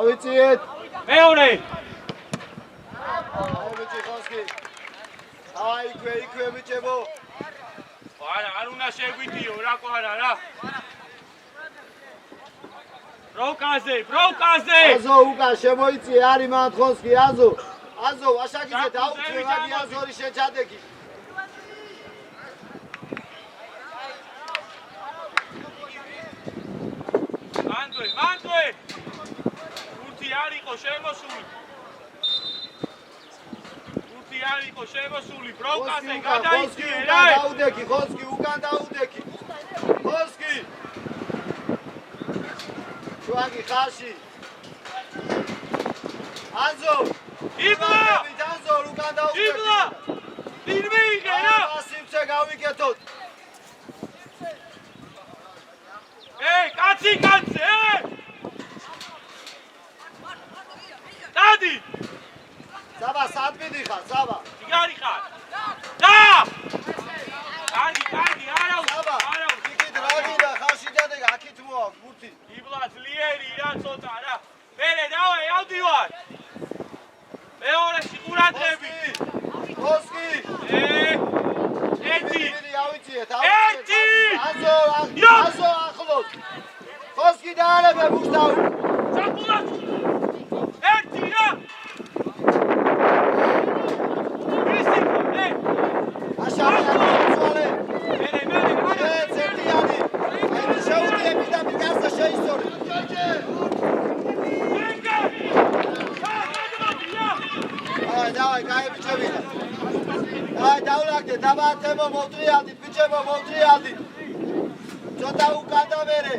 ავიწიეთ. მეორე. აი ბიჭი ხოსკი. აი იქვე ბიჭებო. არ უნდა შეგვიდიო რა ყვარა რა. ბროკაზე. აზო უკან შემოიწიე არის მან ხოსკი აზო. აზო ვაშაკიძე დაუწევ აზორი შეჩადეკი. მანდვე. ურთი არ იყო შემოსული. ბროკაზე გადაიწიე რა. დაუდექი ხოსკი უკან დაუდექი. ხოსკი. შუაგი ხაში. აზო. იბლა. აზო უკან დაუდექი. იბლა. დირმეიღე რა. ასიმცე გავიკეთოთ. კაცი. დადი. საბა სადმიდი ხარ, საბა. იგარი ხარ. და! კარგი, საბა. იქით რაგი და ხაში დადეგა, აქით მოაქვს ბურთი. იბლა ძლიერი რა ცოტა რა. მერე დავაი ავდივარ. მეორეში ყურადღები. ხოსკი. ერთი. ავიწიეთ. აზო ახლოს. ხოსკი დაალებე მუშტავი. საფულას. ერთი რა. აშავე. მერე. ზეთიანი. აი შეუდიები და მიგასა შეისწორი. დავაი, კაი ბიჭები. აი დავლაგდე, დაბათემო მოვტრიალდით, ბიჭებო მოვტრიალდით. ცოტა უკან და მერე.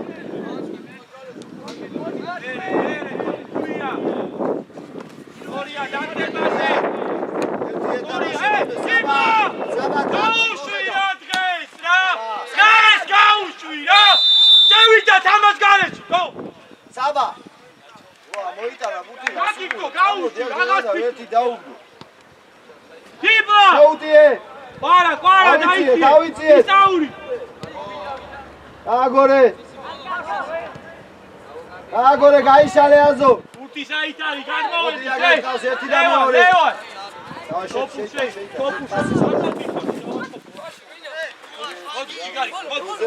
ორია დაგდებაზე. საბა გაუშვი რა დღეს რა. დღეს გაუშვი რა. წევიდა თამას გარეში. გო. საბა. ვა მოიტანა ბუთი. გაგიკო გაუშვი რაღაც ერთი დაუგო. იბლა. შეუდიე. ყვარა დაიწიე. დავიწიე. ისაური. აგორე გაიშალე აზო. ურთი საიტარი გადმოვედი. ერთი და მეორე.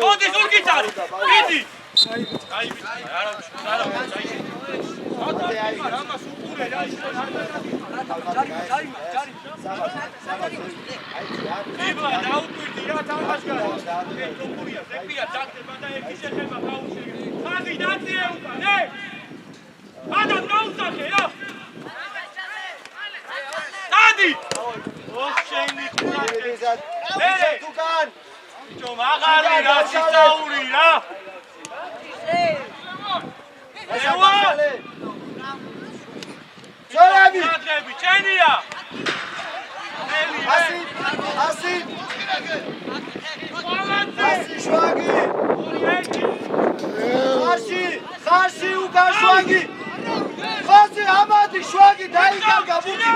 მოდი ზურგიტარი. მიდი. ამას უყურე რა ის. იბლა დაუკვირდი რა თამაშგარი. ტოპურია, ზეპია დაგდება და ერთი შეხება გაუშეგე. ხადი დაწიე უკან, ადამ გაუსახე რა. დადი. ოშენი ყურადღე. თუკან. ბიჭო მაღალი რა სისაური რა. ზოლები. ნადრები ჩენია. ასი შვაგი. ხაში უკან შვაგი. ხაში ამადი შვაგი დაიკარგა ბუთი.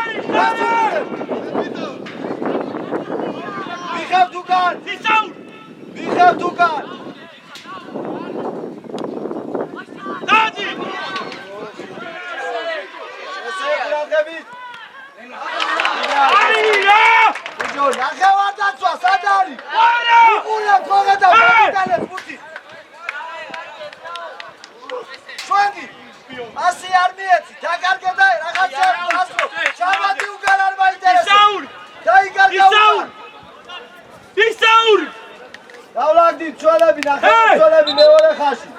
მიხევ თუკან. მიხევ თუკან. დადი. ესე გრადებით. აი რა. ბიჭო ნახევარ დაცვა სად არის? არა. იყურა ხოლმე და მომიტანეთ ბუთი. შვაგი. ასი არ მიეცი, დაკარგე და რაღაცა ასრო. შაბათი უკან არ მაინტერესებს. დაიკარგა უკან. ისაური. დავლაგდით ძოლები, ნახევარ ძოლები მეორე ხაში.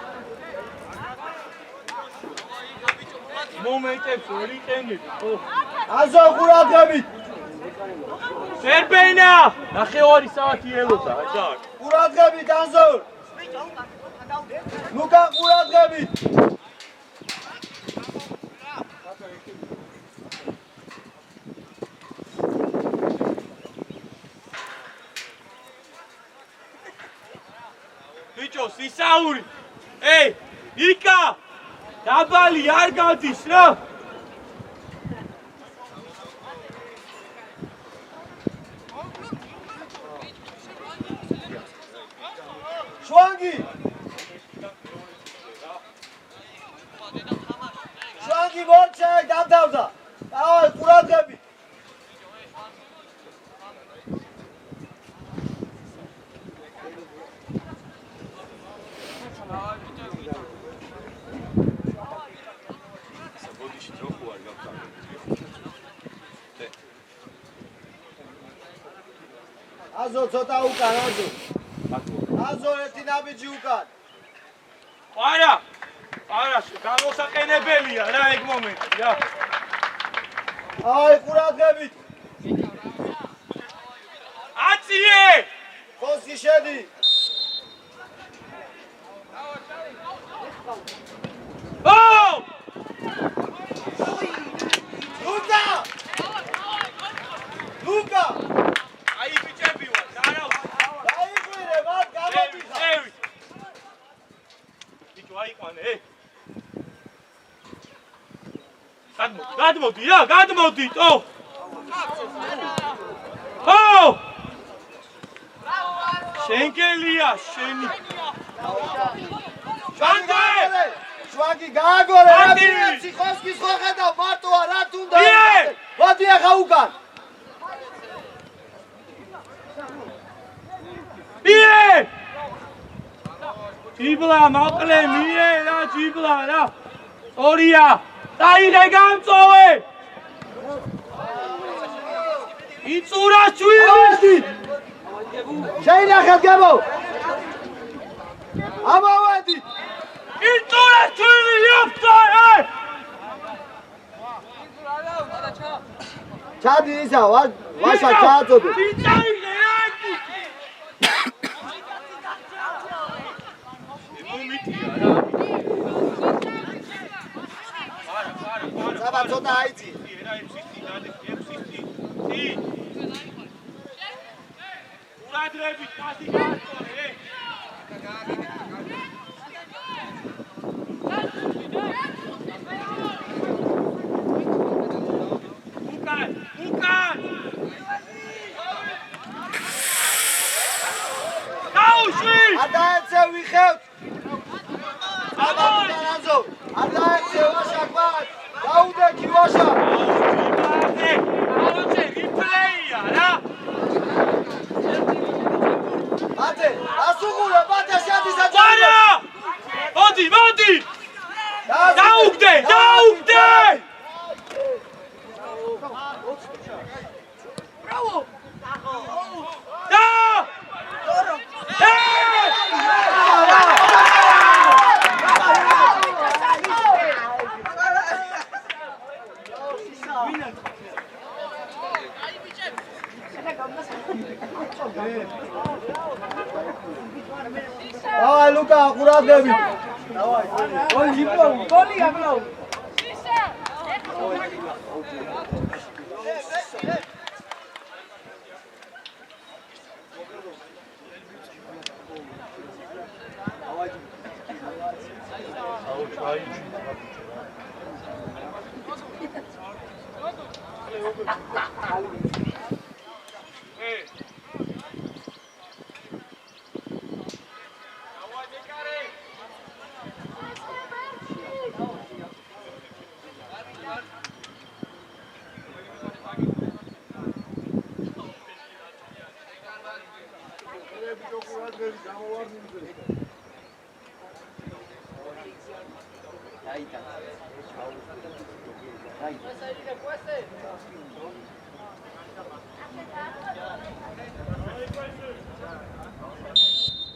მომენტებს ვერ იყენებ. აზო ყურადღებით. სერბენა. ნახევარი საათი ელოდა, და. ყურადღებით აზო. ნუკა ყურადღებით. ბიჭო სისაური. იკა. დაბალი არ გადის რა. შვაგი მორჩა დამთავრდა. დავай ყურადღებით. აზო ცოტა უკან აზო. აზო ერთი ნაბიჯი უკან. არა გამოსაყენებელია რა ეგ მომენტი რა აი ყურადღებით. აციე ხოსი შედი. ო ლუკა აი ბიჭები ვარ არა დაიგვირე მათ გამოდიხარ. ბიჭო აიყვანე გადმოდი რა გადმოდიტო ო შენკელია შენი შვაგი გააგორე რა დიეცი ხოსკის ხო ხედავ მარტოა რა თუნდა მოდი ახლა უკან იე ჯიბლა მოკლე მიე რა ჯიბლა რა ორია დაიდე გამწოვე იწურა შვილი შეინახეთ გემო ამოვედი იწურა შვილი იოფტა ჩადი ისა ვაშა ჩააწოდე ვიწაიღე რა საბა ცოტა აიცი ურადრებით კასი გაასწორე უკან გაუშვი ადაეცე ვიხევთ აბანაზო ადაეცე ვაშა გვარ დაუდექი ვაშა აუჩე რიფლეია რა ათე ასუღურე ბატა შედი საჯარი არა მოდი დაუგდე ბრავო და დავაი ლუკა ყურადღებით Давай, ой, იბლო, გოლი აბლო.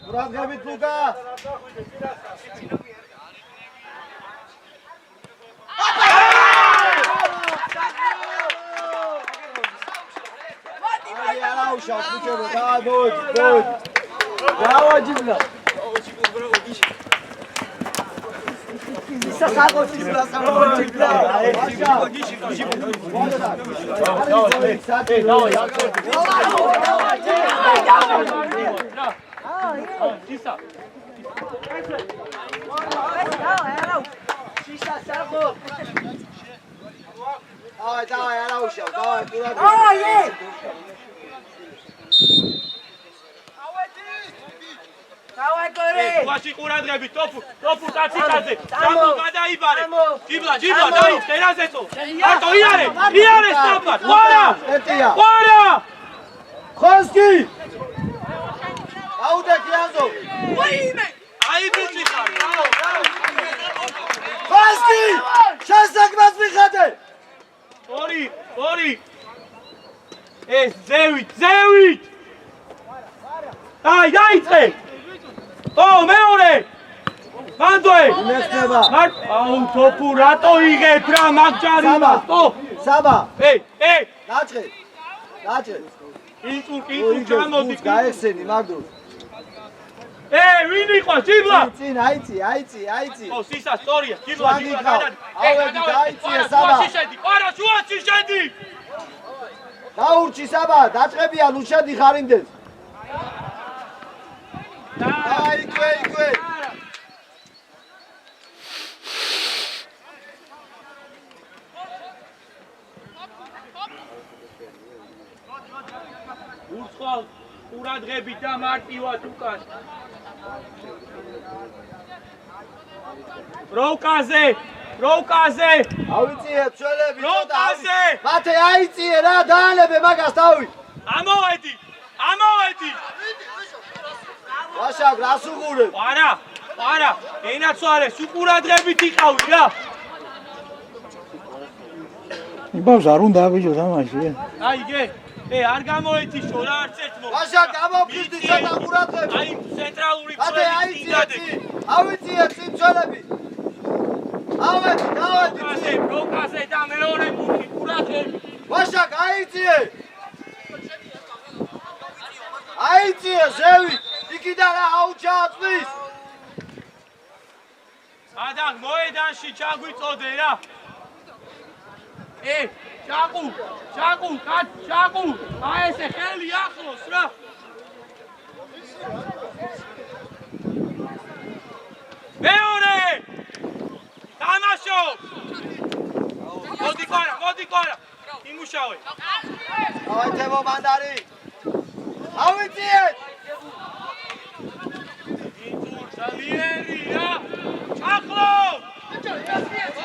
ყურადღებით ლუკა აი არაუშავ ბიჭებო დავაი მოდი დავაჯიბლა ისა ხაგოჩი დასამოჯიბლა давай, араушав, давай, куда-то. დავაი კორი. ვაში ყურადღები ტოფუ კაციკაძე. სამო გადაიბარე. ჯიბლა დაიწყე რაზეწო. მარტო იარე სტაბად. ყარა. ეტია. ყარა. ხოსკი. აუდეკი ანზო. აი ბიჭი ხარ. ხოსკი. შესაქმნას მიხადე. ორი. ეს ზევით. აი დაიწყე. მეორე. მანდოე. მეხნება. აუ თოფუ რატო იღებ რა მაგჯარი მასტო. საბა. ეი. დაჭე. კინტუ ჩამოდი. გაეხსენი მაგდროს. ვინ იყო ჯიბლა? წინ აიცი. ო სისა სწორია. ჯიბლა ავედი დაიწია საბა. არა შუაში შედი. დაურჩი საბა, დაწყებია ლუშადი ხარიმდეს. აი იქვე. ურცხვალ ყურადღები და მარტივად უკან. როუკაზე. ავიწიე წველები როუკაზე. მათე აიწიე რა დაანებე მაგას დავი. ამოვედი. ვაშაკ რას უყურებ? არა. ენაცვალე სუყურადღებით იყავი რა. იბავს არ უნდა ბიჭო თამაში. აიგე. არ გამოეთიშო რა არც ერთ მო. ვაშაკ ამოვხიზდი ცოტა ყურადღები. აი ცენტრალური მათე აიწიე. ავიწიე წინ წველები. დავედი. როუკაზე და მეორე მუქი ყურადღები. ვაშაკ აიწიე ზევი. იქიდან რა აუჩააწვის. ადან მოედანში ჩაგვიწოდე რა. ჩაყუ. აი ესე ხელი ახლოს რა. მეორე. თამაშო. მოდი ყარა. იმუშავე. აი თემო მანდარი. ავიწიე. ძლიერი რა. ახლო.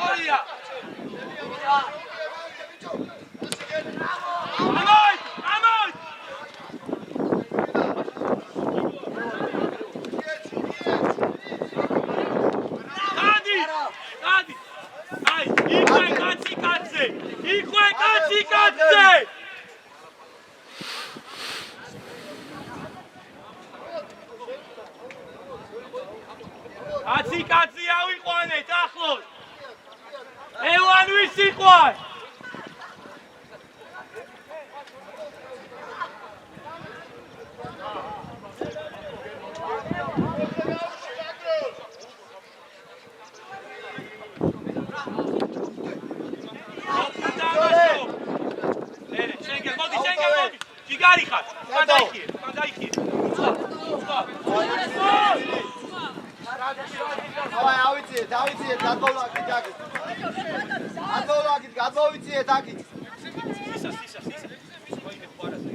ორია. ამოი. დადი. აი, იქვე კაციკაძე. კაციკაძე ავიყვანეთ ახლოს. ევან ვის იყვან? მოდი. ჯიგარი ხარ. გადაიხიე. დავიწიეთ გადმოვლაგით აქეთ. გადმოვიწიეთ აქეთ. სისა. მოიდე ყარაზე.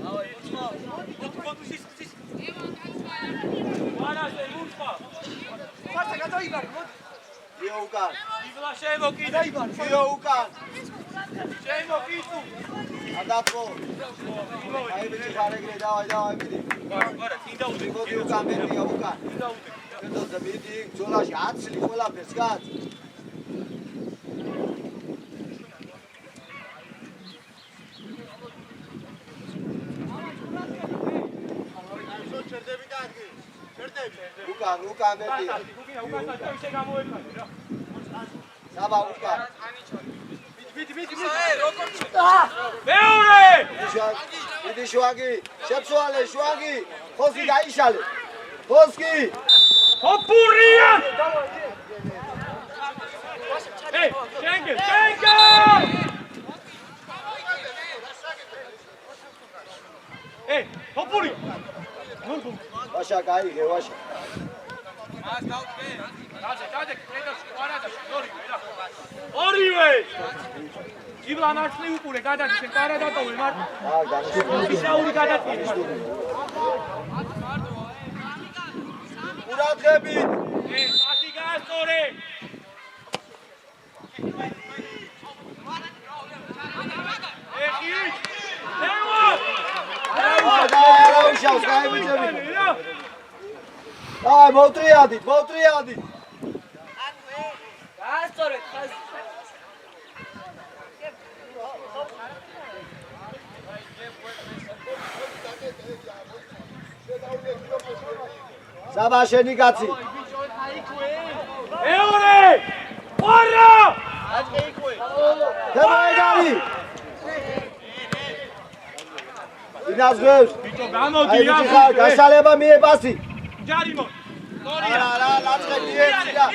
ავი, მოდი სის. ყარაზე მუხა. ფარსა გადაიბარე, მოდი. იო უკან. იბლა შემოკიდე. იო უკან. შემოკიდუ. ადაფო. აი ბიჭი ხარეგრე დავაი ბიჭი. არა, წინ დაუდე. მოდი უკან მერია უკან. წინ დაუდე. და ბიჭი ძოლაში აცლი ყველაფერს გაც. უკან მერია. ისე გამოეკადი რა. საბა უკან. მეორე! დიდი შვაგი, შეცვალე შვაგი, ხოსი გაიშალე. ხოსკი! ოპურია! შენგე! ოპური! ვაშა გაიგე, ვაშა. მას დავწე. დაძე, კრედოში, ყარადაში, ორივე! იბლა მარცხნივ უყურე, გადადი, შენ ყარა დატოვე, მარტო. განიშნული. ისაური გადაწყვეტ. ყურადღებით. ხაზი გაასწორე. არავიშავს, გაიბიჭები. აი, მოვტრიადით. გაასწორეთ ხაზი. საბა შენი კაცი. მეორე! ყარა! თემაიდანი. ინაზღებს. ბიჭო, გამოდი აი, რა. ხარ, გასალება მიებასი. ჯარი მო. არა, ლაწყე მიეცია.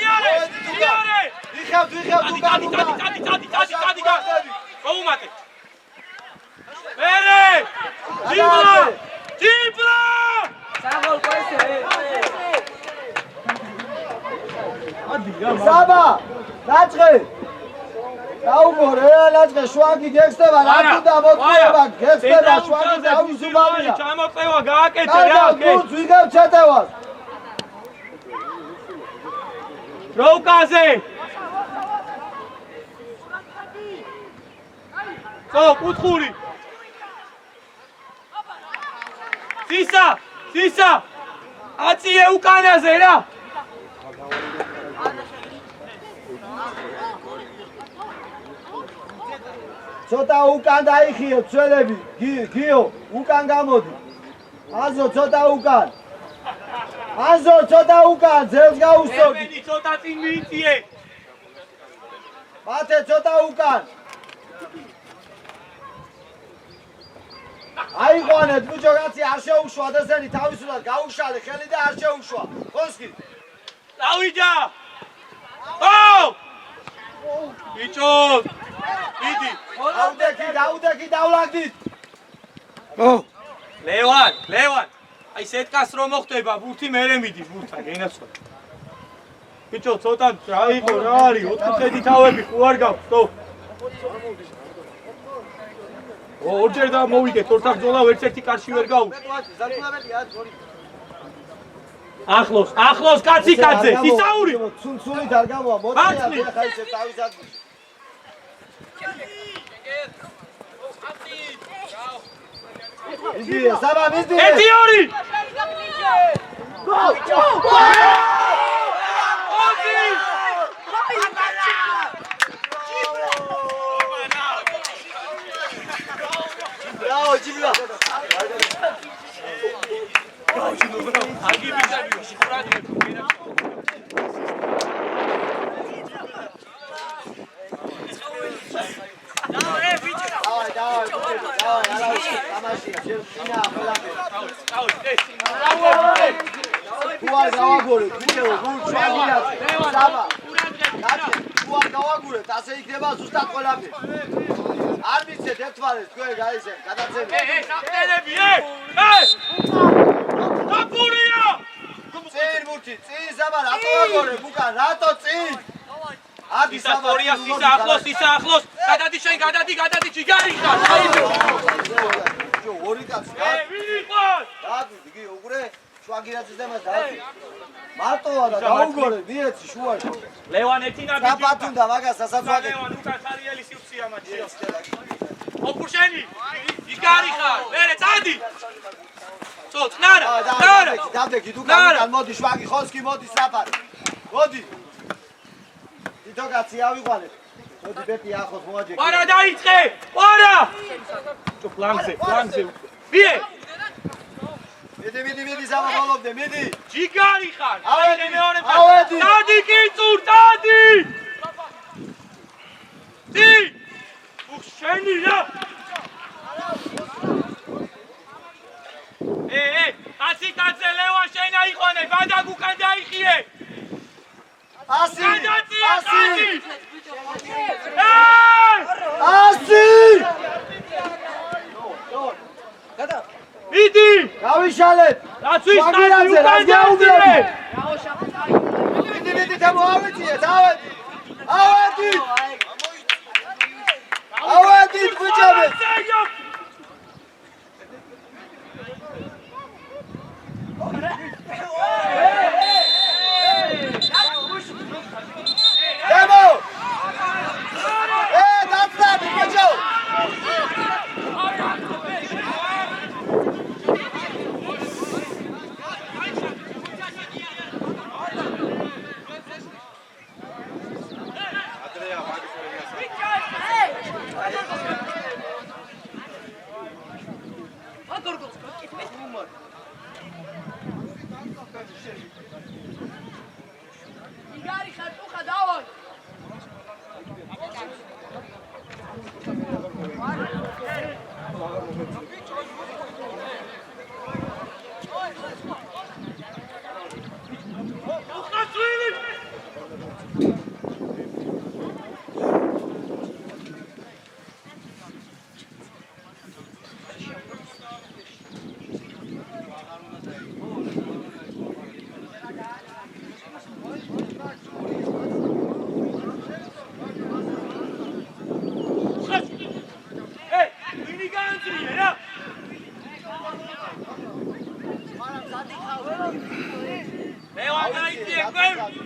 ვიხევთ, უკან. მოუმატე. მერე! ჯიბლა! საღოლ ყოისე. საბა, ლაწყე. დაუმორე, ლაწყე, შვანგი გექცდება, რა თუნდა მოწმება, გექცდება, შვანგი დაუსუმალია. ჩამოწევა, გააკეთე რა, გუც ვიგებ ჩატევას. როუკაზე! წო, კუთხური! სისა! აწიე უკანაზე რა! ცოტა უკან დაიხიო ცველები, გიო, უკან გამოდი. აზო, ცოტა უკან, ძელს გაუსწორდი. მენი ცოტა წინ მიიწიე! მათე ცოტა უკან. აიყვანეთ, ბიჭო კაცი, არ შეუშვა დასენი თავისუფლად გაუშალე ხელი და არ შეუშვა. ხოსკი. დავიჯა! ო! ბიჭო! იდი! დაუდექი, დავლაგდით. ლევან! აი სეტკას რომ მოხდება, ბურთი მერე მიდის ბურთთან, გენაცვალ. ბიჭო, ცოტა რაიყო რა არის, 4 ხედი თავები ხო არ გაქვს, თო? ორჯერ და მოვიგეთ, ორთახ ბრძოლა ვერც ერთი კარში ვერ გაუშვი. ახლოს კაცი, ისაური! ცუნცუნით არ გამოვა, მოწია ხა ისე თავის ადგილში. მიზდია, საბა მიზდია. 1-2! Bravo, Cibla. ასე იქნება ზუსტად ყველაფერი. არ მიცეთ ერთვარეს თქვენ გაიზენ, გადაცემი. საფტენები, დაპურია! წინ მურთი, წინ საბა, რატო აგორებ უკან, რატო წინ? ადი საბა, ისა ახლოს, გადადი ჯიგარი ხარ. ორი კაცი. ვინ იყავს? დაგვიდი, გი უგრე, შვაგირაძის და მას დაგვიდი. მარტოა და დაუგორე, მიეცი შუაში. ლევან ეთინა გაპატუნდა მაგას სასაცვაკე. ლევან უკან ხარიელი სიუცია მაჩია. ოფუშენი, ჯიგარი ხარ, მერე წადი. წო, წნარა. დავდექი, უკან მოდი შვაგი, ხოსკი მოდი საფარი. მოდი. თითო კაცი ავიყვანეთ. მოდი ბეტი ახლოს მოაჯექი. ვარა დაიწყე! ვარა! ჩო ფლანგზე. ვიე! მიდი საბა ბოლობდე, მიდი. ჯიგარი ხარ. ავედი. დადი კიწურ, დადი! დი! უხშენი რა! კაცი, ლევან შენ აიყვანე, ბადაგ უკან დაიხიე! ასი! მიდი! გავიშალეთ! რაც ვისყარი უკან დაუდგე! მიდი თემო ავეციეთ, ავედით ბიჭები!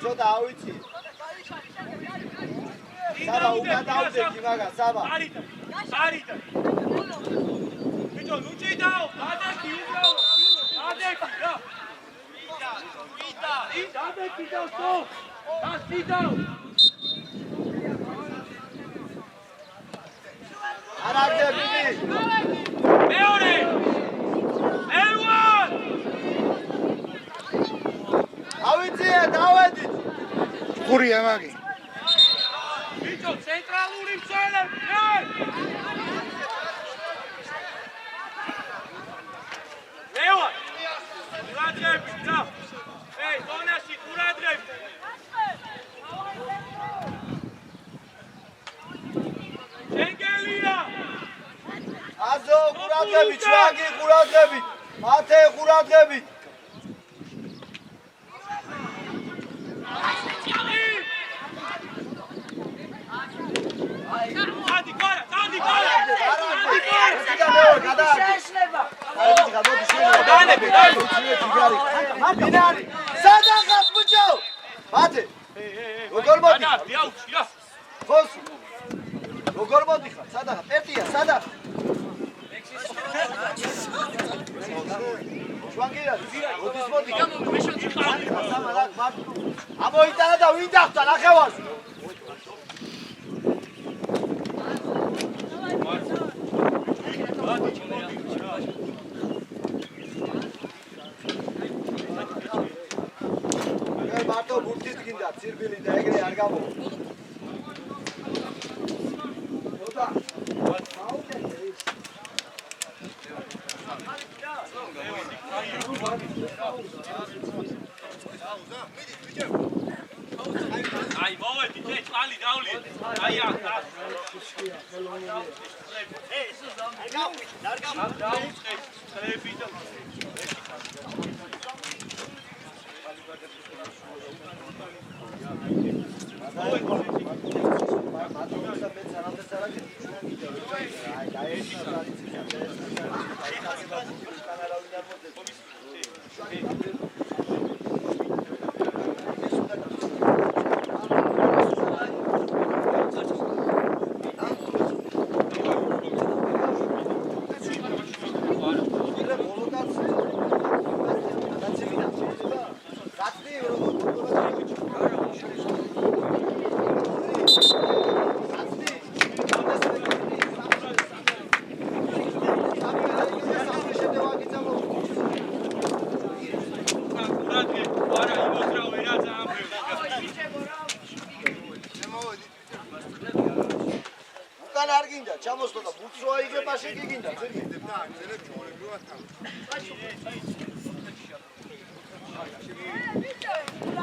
ცოტა ავიცი. საბა უკადავდები მაგას, საბა. არიდა. ბიჭო, ნუჭი დაო, ადექი უბრალო. ადექი რა. ვიდა. ადექი დაო, სო. დასი დაო. არაგდები. მეორე. ელვან. ავიცია, დავედით. ხურია მაგი. ბიჭო, ცენტრალური მცველები. ელვან. ყურადღები, რა. ზონაში ყურადღები. შენგელია. აზო ყურადღები, ჩვაგი ყურადღები. მათე ყურადღები. შეშლება. სადახას ბუჩო. მათე. როგორ მოდიხარ? დიაუჩი რა. ხოს. როგორ მოდიხარ? სადახა, პერტია, სადახა. შვანგირა, ოდის მოდიხარ. სამალაკ მარ. ამოიტანა და ვინ დახტა ნახევარს? მარტო ბურთით გინდა ცირბილი და ეგრე არ გამო. ოდა. აი მოვედი, წყალი დავლიეთ. აი აქ. არ გინდა ჩამოსვლა და ბურთს რო აიგებ ასე კი გინდა ძირი და ძლებ ჩორებრივად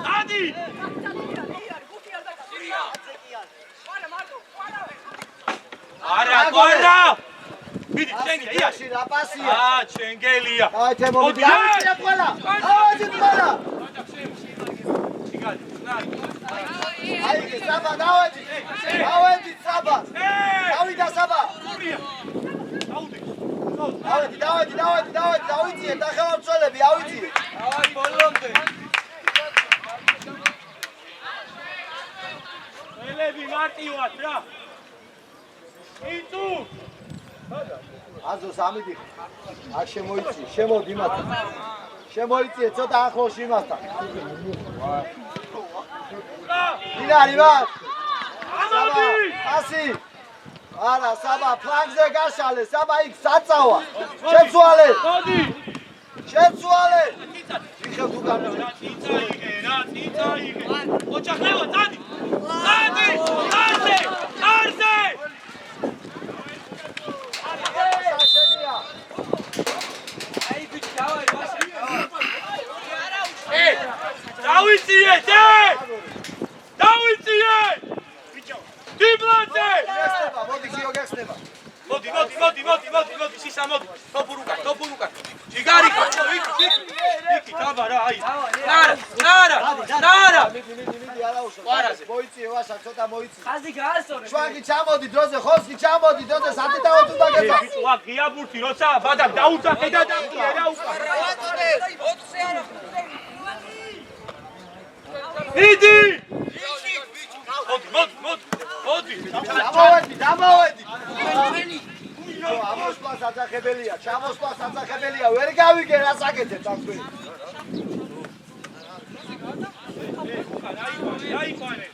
დადი არა გორა მიდი შენგელია რა პასია შენგელია აი თემო მიდი ავიწია ყველა ავაძი ყველა აი საბა დავედი საბა დავიდა საბა დავედი დავიძიე დახევარწოლები ავიძიე აი ბოლომდე ელები მარტივად რა იტუ აზოს ამიდი აქ შემოიწი შემოდი იმასთან შემოიწიე ცოტა ახლოში იმასთან დინარი ვარ ამოდი ასი არა საბა ფლანგზე გაშალე საბა იქ საწავა შეცვალე მოდი შეცვალე ვიხევ უკან რა წიწაიგე ოჩახევა დადი არზე საშენია აი ბიჭი დავაი მასე დავიცი დაუიწიეთ, დაუიწიეთ! დიბლაძე! გესტება, მოდი გიო გესტება. მოდი, სისა მოდი. თოფურუკა. ჯიგარიკა, იქ, დაბა რა, აი. ნარა. მიდი არაუშო. ყარაზე. მოიწიე ვაშა, ცოტა მოიწიე. ხაზი გაასწორე. შვაგი ჩამოდი დროზე, ხოსკი ჩამოდი დროზე, სათითაოდ უნდა გეცა. ვა გიაბურთი, როცა ბადამ დაუძახე და დამკიე რა უკან. იდი! მოდი. დამოვედი. ამოსვლას აძახებელია, ჩამოსვლას აძახებელია, ვერ გავიგე რა საკეთებს ამ ქვენ. აიყვანე.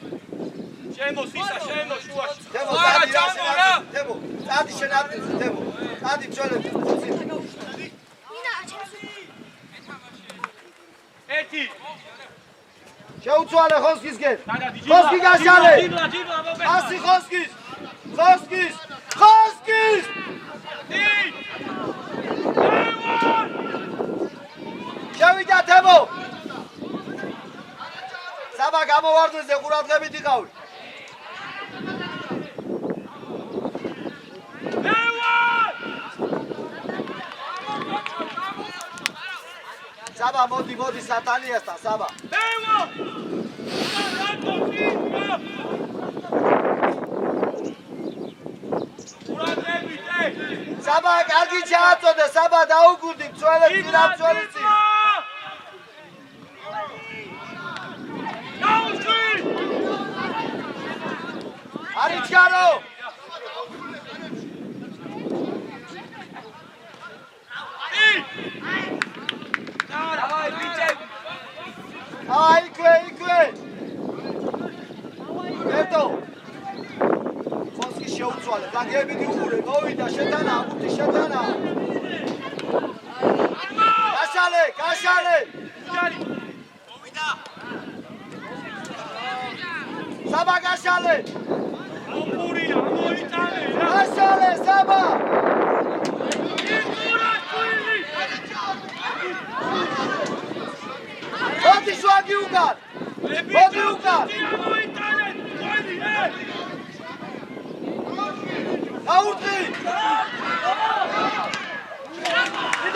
შემო შუაში. თემო, წადი შენ ადგილზე, თემო. წადი ბრძოლები. ერთი. შეუცვალე ხოსკისგენ. ხოსკი გაშალე. ჯიბლა მოგე. ასი ხოსკის. შევიდა თემო. საბა გამოვარდნეზე ყურადღებით იყავი. საბა მოდი სატანიასთან საბა. საბა კარგი ჩააწოდე, საბა დაუგურდი მცველებს და მცველებს. არიჩქარო. იქვე. ერთო. ხოსკი შეუცვალე, გაგებიდი უყურე, მოვიდა შეტანა, აბუთი შეტანა. გაშალე. საბა გაშალე. ოპურია, მოიტანე. გაშალე, საბა. მოდი შვაგი უკან. აურტი.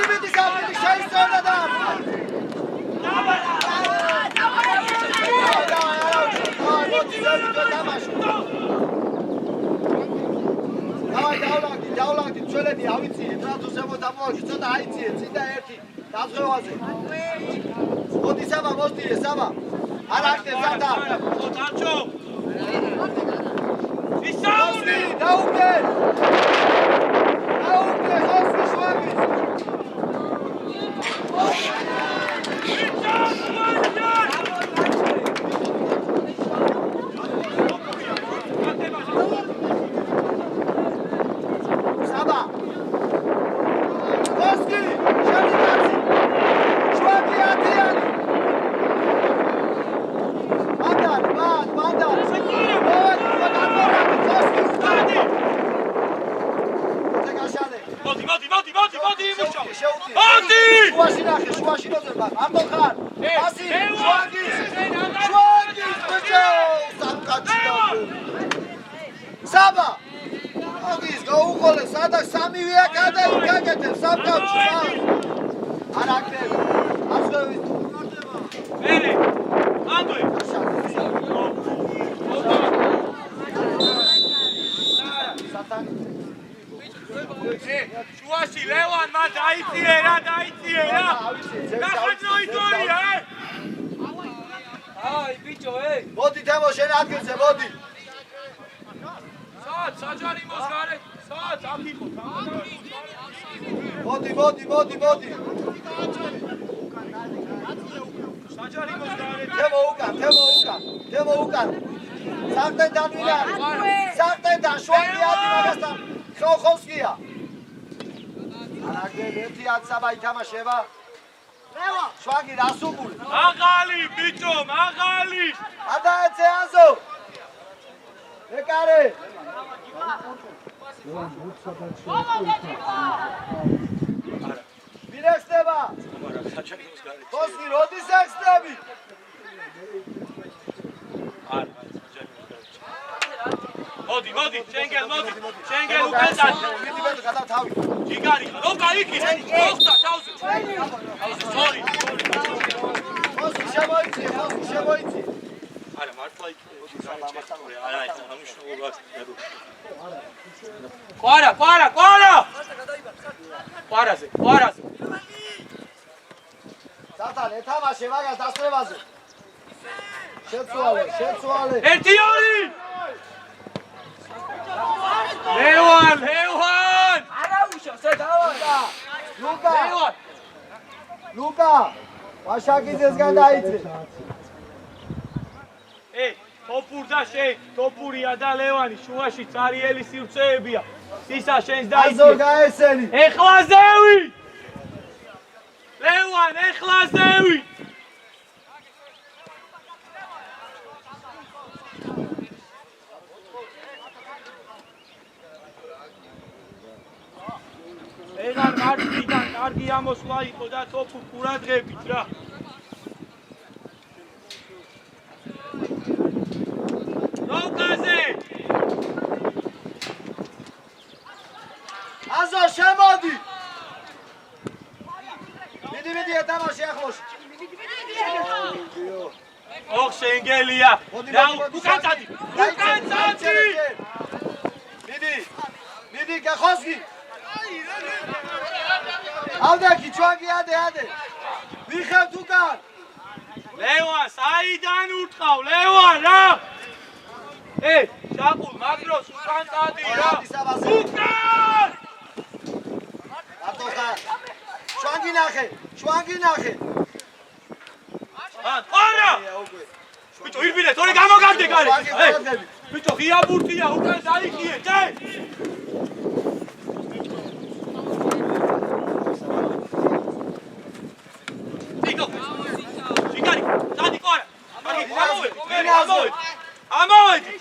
მიდი სამედი შეისწორდა და. დავლაგდი ძველები ავიციეთ რა თუ ზემოთ ამოვაგდი ცოტა აიციეთ წინ და ერთი დაზღვევაზე. მოდი საბა მოსდიე საბა. არ ახდე ზადა. დაჭო. ისაური დაუგე ხოსკი შვაგი. საბა. ხოსკი, შენი კაცი. შვაგი ათიანი. ბანდარი. მოდი იმუშავ. შუაში ნახე, შუაში ნოზება. ამდო ხარ. ასი, შვაგის ბიჭო, სამკაცი და. საბა. აგის გაუყოლე, სადაც სამივე აკადა იკაკეთებს სამკაცი. არ აკეთებ. ასვევი. მერე. ანდვე. შუაში ლევან მან დაიწიე რა. გახაძრო იტოია, აი ბიჭო, მოდი თემო შენ ადგილზე, მოდი. საჯარიმოს გარე, აქ იყო. მოდი. საჯარიმოს გარე. თემო უკან. საყდენთან ვინა. საყდენთან შვაგი ადი მაგასთან. ხოსკია. არაგებ ერთი აცაბა ითამაშება. შვაგი რასუბული. მაღალი ბიჭო, მაღალი. ადაეცე აზო. ეკარე. მირექსდება. ხოსკი როდის ექსტები? მოდი, შენგელ უკან წადი. მიდი მე გადავ თავი. ჯიგარი, როკა იქ ის. მოხდა თავზე. სორი. მოსი შემოიცი. არა, მართლა იქ. არა, ამუშავებაც. ყვარა. ყვარაზე. სათან ეთამაშე მაგას დასწრებაზე. შეცვალე. 1-2. ლევან! არა უშავს, დავა. ლუკა! ვაშაკიძეს გადაიწე. ტოპურ და შენ, ტოპურია და ლევანი, შუაში цаრიელი სივრცეებია. სისა შენს დაიწე. აზო გაესენი. ეხლა ზევი! ლევან, ეხლა ზევი! ეგარ მარკიდან კარგი ამოსვლა იყო და ტოპუ ყურადღებით რა. როკაზე! აზო შემოდი! მიდი ეთამაშე ახლოში. ოხ შენგელია. უკან წადი. მიდი გახოსკი. ავდაკი ჩვენგი ადე. ვიხევთ უკან. ლევან, საიდან ურტყავ? ლევან რა! შაყულ მაგროს უკან წადი რა. უკან! ატოხა. ჩვენგი ნახე. არა! ბიჭო, ირბინე, თორე გამოგარდე გარე. ბიჭო, ღია ბურთია, უკან დაიხიე, ჯე! ამოვედი.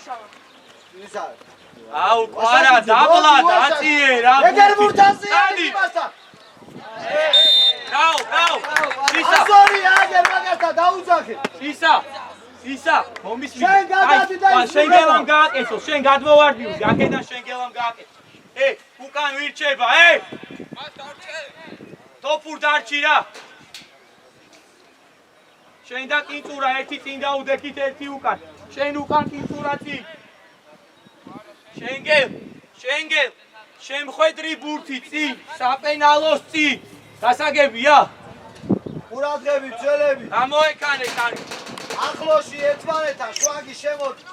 აუ, ყვარა, დაბლა, დაწიე რა. ეგერ ბურთაზე იმასთან. რაო. აზორი აგერ მაგასთან დაუძახე. სისა, მომისმი. შენ გადადი და ის შენგელამ გააკეთო, შენ გადმოვარდიო, აქედან შენგელამ გააკეთო. უკან ვირჩება, ტოპურ დარჩი რა. შენ და კინწურა ერთი წინ დაუდექით, ერთი უკან. შენ უკან კინწურა წინ. შენგელ, შემხედრი ბურთი წინ, საპენალოს წინ. გასაგებია? ყურადღებით, ძველები. გამოეკანე კარი. ახლოში ერთმანეთთან შვანგი შემოდი.